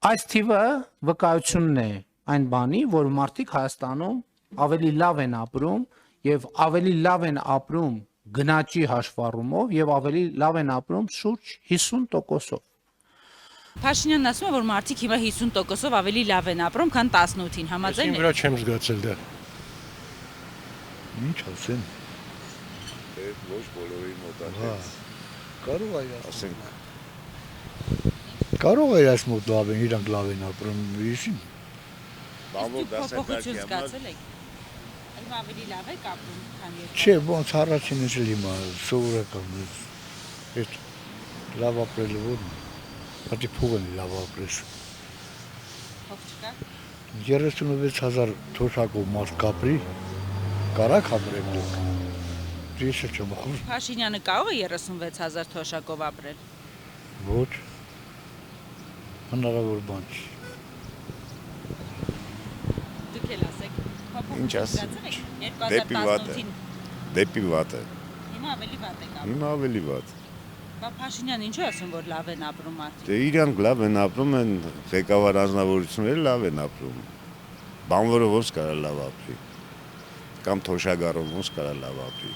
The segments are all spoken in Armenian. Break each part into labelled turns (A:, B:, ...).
A: Այս թիվը վկայությունն է այն բանի, որ մարդիկ Հայաստանում ավելի լավ են ապրում եւ ավելի լավ են ապրում գնաճի հաշվառումով եւ ավելի լավ են ապրում շուրջ 50%-ով։
B: Փաշինյանն ասում է, որ մարդիկ հիմա 50%-ով ավելի լավ են ապրում, քան 18-ին, համաձայն
C: եք։ Ես վրա չեմ զգացել դա։
D: Ինչ ասեմ։
E: Ոչ բոլորի մոտակից։
D: Կարող է
E: Ասենք
D: Կարող է այս մոտ լավ են, իրանք լավ են ապրում, իշին։
E: բանվոր
B: փոփոխություն
E: դասակարգի համար
B: զգացել եք։ Հիմա ավելի լավ եք ապրում, քան երկու։
D: Չէ, ոնց առաջինս էլ հիմա սովորական է։ Այդ լավ ապրելը ո՞րն է։ Բացի փողն լավ ապրես։
B: Փող չկա։
D: 36000 թոշակով մարդ կապրի, կարակ ապրեք դուք։ Ես չեմ խորհուրդ։
B: Փաշինյանը կարող է 36000 թոշակով ապրել։
D: Ոչ։ Հնարավոր բան չի։
B: Դուք էլ ասեք,
E: Ինչ ասեմ, դեպի վատ է։
B: 2018-ին
E: Դեպի վատ է։
B: հիմա ավելի վատ եք ապրում։
E: Հիմա ավելի վատ։
B: Բա Փաշինյանը ինչու է ասում, որ լավ են ապրում մարդիկ։
E: Դե իրանք լավ են ապրում են, ղեկավար անձնավորությունները լավ են ապրում։ Բանվորը ոնց կարա լավ ապրի։ Կամ թոշակառուն ոնց կարա լավ ապրի։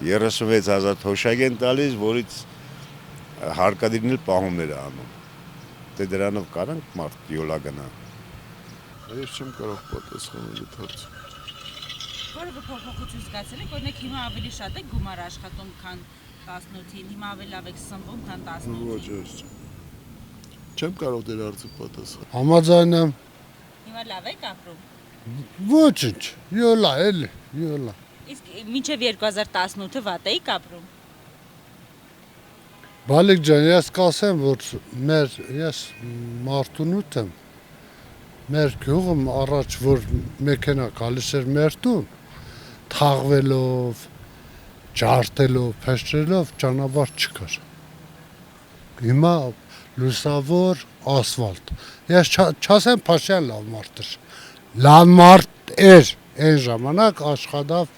E: 36000 թոշակ են տալիս, որից հարկադիրն էլ պահումներ է անում։ Դե դրանով կարանք մարդ յոլա գնա։
F: Ես չեմ կարող պատասխանել այդ հարցը։
B: Որևէ փոփոխություն զգացել եք, օրինակ հիմա ավելի շատ եք գումար աշխատում, քան 18-ին, հիմա ավելի լավ եք սնվում, քան 18-ին։
F: Ոչ, ես չեմ կարող դեր հարցը պատասխանել։
D: Համաձայն եմ։
B: Հիմա լավ եք ապրում։
D: Ոչինչ, յոլա էլի, յոլա։
B: Իսկ մինչև 2018-ը վատ էիք ապրում։
D: Բալիկ ջան, ես կասեմ, որ ես մարդունուտ եմ, մեր գյուղում առաջ, որ մեքենա գալիս էր մեր տուն, թաղվելով, ջարդելով, փեշրելով, ճանապարհ չկար։ Հիմա լուսավոր ասֆալտ։ Ես չասեմ Փաշյան լավ մարդ էր։ Լավ մարդ էր, այն ժամանակ աշխատավ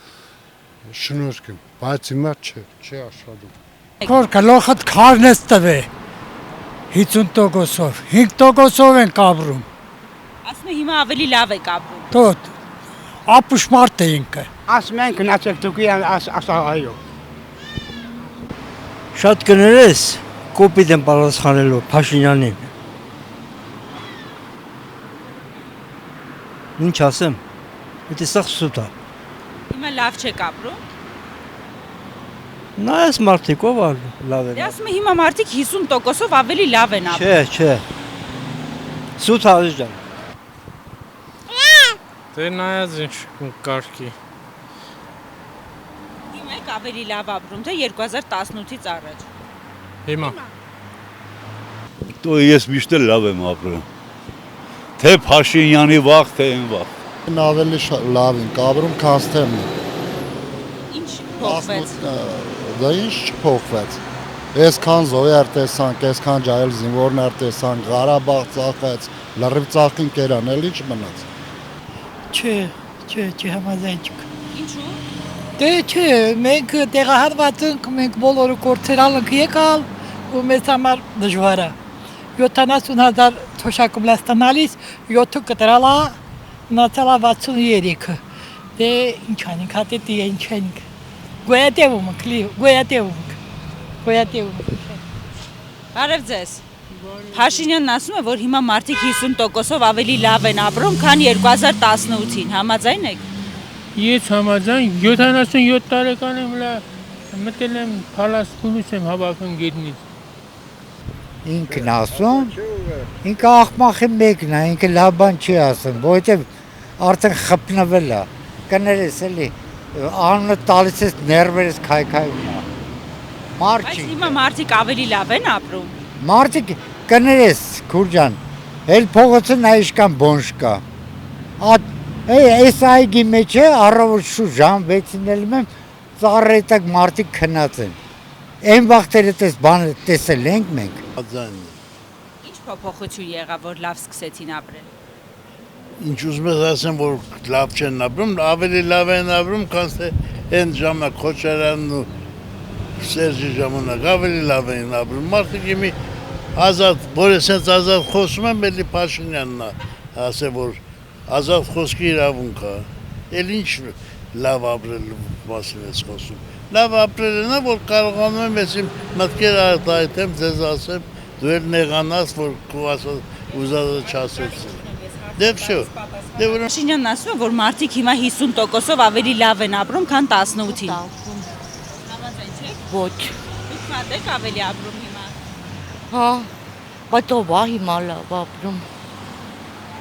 D: շնորհքին, բայց հիմա չի աշխատում։
G: Որ գլոխդ քարն ես տվե 50%-ով, 5%-ով են կապրում։
B: Ասում է հիմա ավելի լավ եք ապրում։
G: Դոտ ապուշ մարդ է ինքը։
H: Ասում են գնացեք դուք ասա այո։
I: Շատ կներես կոպիտ եմ պատասխանելու Փաշինյանին։ Ինչ ասեմ։ Դա սա սուտ է։
B: Հիմա լավ չեք ապրում։
I: Նայես մարդիկ ով լավ են։
B: Դե ասում է հիմա մարդիկ 50%-ով ավելի լավ են ապրում։
I: Չէ։ Սուտ Ազիզ ջան։
C: Դե նայած ինչ կարգի։
B: Հիմա եք ավելի լավ ապրում, թե 2018-ից առաջ։
C: Հիմա
D: Դու ես միշտ լավ եմ ապրում։ Թե Փաշինյանի վաղ, թե այն վաղ։ Ավելի լավ են ապրում, քան ստեմն։
B: Ինչ փոխվեց։
D: Դա ինչ չփոխվեց։ Այսքան զոհեր տեսանք, այսքան ջահել զինվորներ տեսանք, Ղարաբաղ ծախեց, լրիվ ծախին կերան, էլ ինչ մնաց։
G: Չէ, համաձայն չկա։
B: Ինչու։
G: Դե չէ, մենք տեղահանված ենք, մենք բոլորը կորցրալ ենք եկալ ու մեզ համար դժվար է։ 70000 թոշակում լաստանալիս 7-ը կտրալա, մնացալա 63-ը։ Դե ինչ անենք, հատետի ինչ անենք։ Գոյատևում ենք։
B: Բարև ձեզ։ Փաշինյանն ասում է, որ հիմա մարդիկ 50%-ով ավելի լավ են ապրում, քան 2018-ին, համաձայն եք։
C: Ես համաձայն 77 տարեկան եմ մտել եմ փալաս փուլուց եմ հավաքում գետնից։
J: Ինքն ասում, ինքը աղմախի մեկն է, ինքը լավ բան չի ասում, որովհետև արդեն խփնվել է։ Կներես էլի, անունը տալիս ես ներվերս քայքայում է։
B: Բայց հիմա մարդիկ ավելի լավ են ապրում։
J: Մարդիկ կներես, Քուրջան, էլ փողոցը նա իշքան բոնշ կա։ Այս այգի մեջ է, առավոտ շուտ ժամ 6-ին ելում եմ, ծառերի տակ մարդիկ քնած են։ Այն վաղտերը տես բանը տեսել ենք մենք։
B: Ինչ փոփոխություն եղավ, որ լավ սկսեցին ապրել։
D: Ինչ ուզում ես ասեմ, որ լավ չեն ապրում, ավելի լավ են ապրում, քան թե այն ժամանակ Խոչարյանն ու Սերժի ժամանակ ավելի լավ են ապրում։ Մարդիկ իմի
F: Ազատ, որ էսենց ազատ խոսում եմ, էլի Փաշինյանն է, ասե որ ազատ խոսքի իրավունք է։ Էլ ինչ լավ ապրելու մասին ես խոսում։ Լավ ապրելն է, որ կարողանում եմ ես իմ մտքերը արտահայտեմ, ձեզ ասեմ, դու էլ նեղանաս, որ քո ուզածը չասեցին։ Դե վсё։ Դե որ
B: Փաշինյանն ասում է, որ մարդիկ հիմա 50%-ով ավելի լավ են ապրում, քան 18-ին։ Համաձայն չեք։
K: Ոչ։
B: Դուք մատ եք ավելի ապրում հիմա։
K: Հա, բայց ով է հիմա լավ ապրում։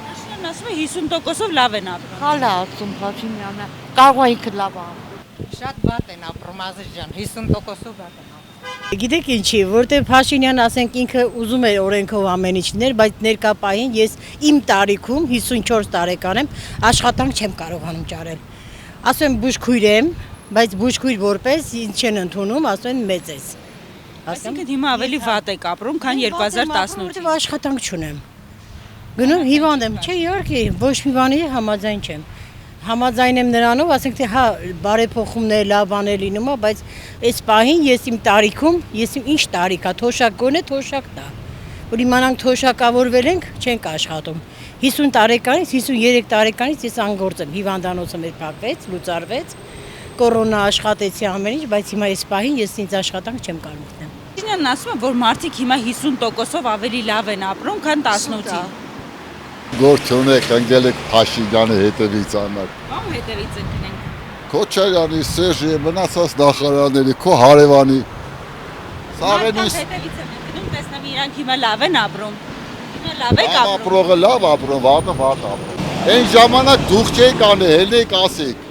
B: Փաշինյանն ասում է 50%-ով լավ են ապրում։
K: Հալա ասում Փաշինյանը, կարող է ինքը լավ ապրում։
L: Շատ վատ են ապրում Ազիզ ջան, 50%-ով վատ են ապրում։
G: Գիտեք ինչի, որտեղ Փաշինյանը ասենք ինքը ուզում էր օրենքով ամեն ինչ լիներ, բայց ներկա պահին ես իմ տարիքում 54 տարեկան եմ, աշխատանք չեմ կարողանում ճարել։ Ասում եմ բուժքույր եմ, բայց բուժքույր որպես ինչ են ընդունում, ասում են մեծ ես։
B: Այսինքն հիմա ավելի վատ եք ապրում, քան 2018-ին։
G: Որտեղ աշխատանք չունեմ։ Գնում հիվանդ եմ, չէ, իհարկե, ոչ մի բանի համաձայն չեմ։ Համաձայն եմ նրանով, ասենք թե հա բարեփոխումներ լավ բաներ լինում է, բայց այս պահին ես իմ տարիքում, ես իմ ինչ տարիք է, թոշակ գոնե թոշակ տա։ Որ իմանանք թոշակավորվել ենք, չենք աշխատում։ 50 տարեկանից, 53 տարեկանից ես անգործ եմ, հիվանդանոցը մեր փակվեց, լուծարվեց, կորոնա աշխատեցի ամեն ինչ, բայց հիմա այս պահին ես ինձ աշխատանք չեմ կարող գտնել։
B: Փաշինյանն ասում է, որ մարդիկ հիմա 50%-ով ավելի լավ են ապրում, քան 18-ին։
D: Գործ ունեք, ընկել եք Փաշինյանի հետևից անակ։
B: Ո՞մ հետևից եք գնենք։
D: Քոչարյանի, Սերժի, մնացած նախարարների, քո հարևանի։
B: Սաղենից հետևից եմ գնում, տեսնեմ իրանք հիմա լավ են ապրում։ Հիմա լավ եք ապրում։
D: Ապրողը լավ ապրում, վատը վատ ապրում։ Այն ժամանակ դուք չեք անել, հենց եք ասեք։